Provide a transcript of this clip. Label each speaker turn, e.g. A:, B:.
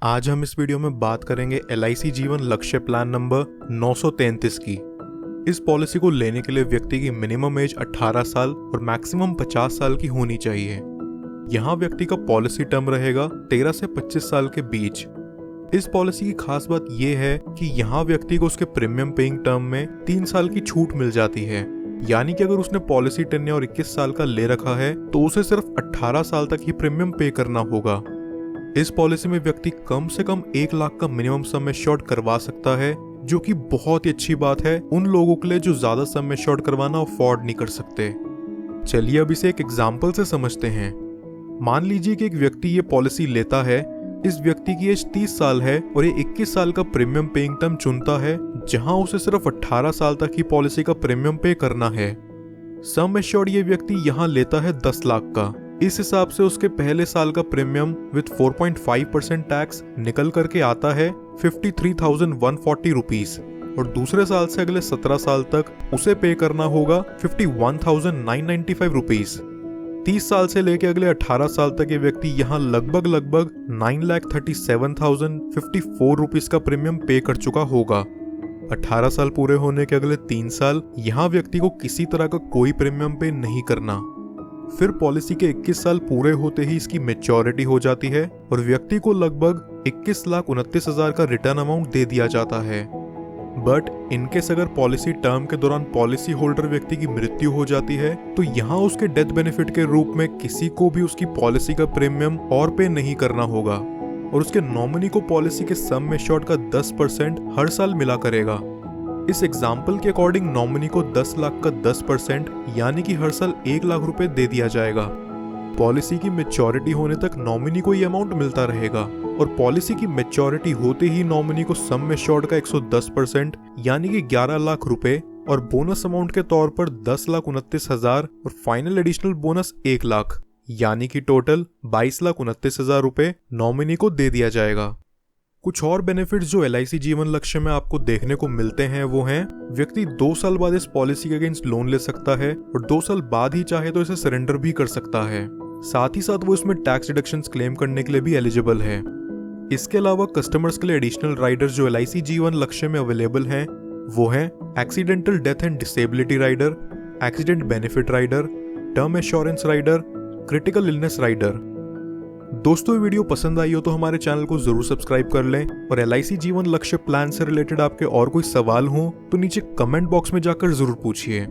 A: आज हम इस वीडियो में बात करेंगे LIC जीवन लक्ष्य प्लान नंबर 933 की। इस पॉलिसी को लेने के लिए व्यक्ति की मिनिमम एज 18 साल और मैक्सिमम 50 साल की होनी चाहिए। यहाँ व्यक्ति का पॉलिसी टर्म रहेगा 13 से 25 साल के बीच। इस पॉलिसी की खास बात यह है कि यहाँ व्यक्ति को उसके प्रीमियम पेइंग टर्म में 3 साल की छूट मिल जाती है। यानी कि अगर उसने पॉलिसी टेन्योर और 21 साल का ले रखा है तो उसे सिर्फ 18 साल तक ही प्रीमियम पे करना होगा। इस पॉलिसी में व्यक्ति कम से कम 1 लाख का मिनिमम सम एश्योर्ड करवा सकता है, जो कि बहुत ही अच्छी बात है उन लोगों के लिए जो ज्यादा सम एश्योर्ड करवाना अफोर्ड नहीं कर सकते। चलिए अब इसे एक एग्जाम्पल से समझते हैं। मान लीजिए कि एक व्यक्ति ये पॉलिसी लेता है। इस व्यक्ति की एज 30 साल है और ये 21 साल का प्रीमियम पेइंग टर्म चुनता है, जहां उसे सिर्फ 18 साल तक ही पॉलिसी का प्रीमियम पे करना है। सम एश्योर्ड ये व्यक्ति यहाँ लेता है 10 लाख का। इस हिसाब से उसके पहले साल का प्रीमियम विद 4.5% टैक्स निकल करके आता है 53,140 रुपीज और दूसरे साल से अगले 17 साल तक उसे पे करना होगा 51,995 रुपीज। 30 साल से लेके अगले 18 साल तक ये व्यक्ति यहाँ लगभग 9,37,054 रुपीज का प्रीमियम पे कर चुका होगा। 18 साल पूरे होने के अगले 3 साल यहाँ व्यक्ति को किसी तरह का कोई प्रीमियम पे नहीं करना। फिर पॉलिसी के 21 साल पूरे होते ही इसकी मैच्योरिटी हो जाती है और व्यक्ति को लगभग 21,29,000 का रिटर्न अमाउंट दे दिया जाता है। बट इनकेस अगर पॉलिसी टर्म के दौरान पॉलिसी होल्डर व्यक्ति की मृत्यु हो जाती है तो यहाँ उसके डेथ बेनिफिट के रूप में किसी को भी उसकी पॉलिसी का प्रीमियम और पे नहीं करना होगा और उसके नॉमिनी को पॉलिसी के सम एश्योर्ड का 10% हर साल मिला करेगा। इस एग्जाम्पल के अकॉर्डिंग नॉमिनी को 10 लाख का 10% यानी कि हर साल 1 लाख रुपए दे दिया जाएगा। पॉलिसी की मैच्योरिटी होने तक नॉमिनी को ये अमाउंट मिलता रहेगा और पॉलिसी की मैच्योरिटी होते ही नॉमिनी को सम एश्योर्ड का 110% यानी कि 11 लाख रुपए और बोनस अमाउंट के तौर पर 10,29,000 और फाइनल एडिशनल बोनस 1 लाख यानी कि टोटल 22,29,000 रुपए नॉमिनी को दे दिया जाएगा। कुछ और बेनिफिट्स जो LIC जीवन लक्ष्य में आपको देखने को मिलते हैं वो हैं, व्यक्ति 2 साल बाद इस पॉलिसी के अगेंस्ट लोन ले सकता है और 2 साल बाद ही चाहे तो इसे सरेंडर भी कर सकता है। साथ ही साथ वो इसमें टैक्स डिडक्शंस क्लेम करने के लिए भी एलिजिबल है। इसके अलावा कस्टमर्स के लिए एडिशनल राइडर्स जो LIC जीवन लक्ष्य में अवेलेबल हैं वो हैं accidental death and disability rider, accident benefit rider, term assurance rider, critical illness rider. दोस्तों वीडियो पसंद आई हो तो हमारे चैनल को जरूर सब्सक्राइब कर लें और LIC जीवन लक्ष्य प्लान से रिलेटेड आपके और कोई सवाल हो तो नीचे कमेंट बॉक्स में जाकर जरूर पूछिए।